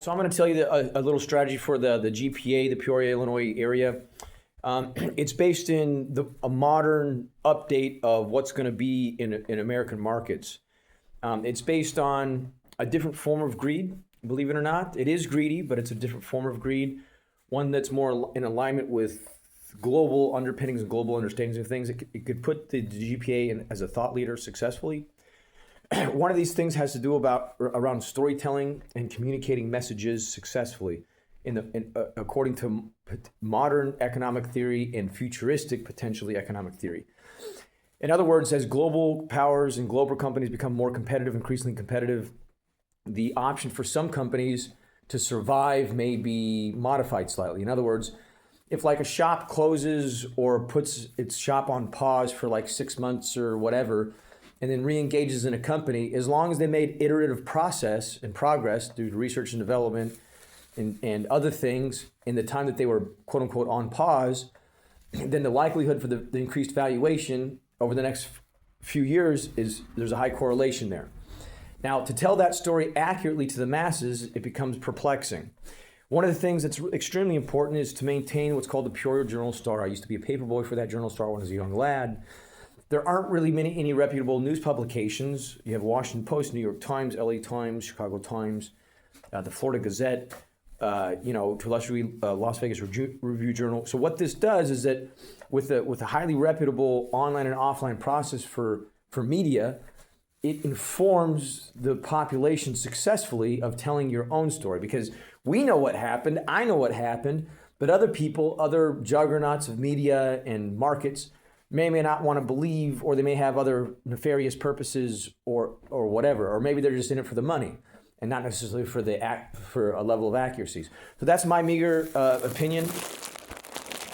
So I'm going to tell you a little strategy for the GPA, the Peoria, Illinois area. It's based in a modern update of what's going to be in American markets. It's based on a different form of greed, believe it or not. It is greedy, but it's a different form of greed, one that's more in alignment with global underpinnings and global understandings of things. It could put the GPA in as a thought leader successfully. One of these things has to do around storytelling and communicating messages successfully, according to modern economic theory and futuristic, potentially, economic theory. In other words, as global powers and global companies become more competitive, increasingly competitive, the option for some companies to survive may be modified slightly. In other words, if like a shop closes or puts its shop on pause for like 6 months or whatever, and then re-engages in a company, as long as they made iterative process and progress through research and development and other things in the time that they were quote unquote on pause, then the likelihood for the increased valuation over the next few years there's a high correlation there. Now, to tell that story accurately to the masses, it becomes perplexing. One of the things that's extremely important is to maintain what's called the Peoria Journal-Star. I used to be a paperboy for that Journal-Star when I was a young lad. There aren't really any reputable news publications. You have Washington Post, New York Times, LA Times, Chicago Times, the Florida Gazette, to a lesser degree, Las Vegas Review Journal. So what this does is that with a highly reputable online and offline process for media, it informs the population successfully of telling your own story, because we know what happened, I know what happened, but other people, other juggernauts of media and markets may not want to believe, or they may have other nefarious purposes or whatever, or maybe they're just in it for the money and not necessarily for a level of accuracies. So that's my meager opinion.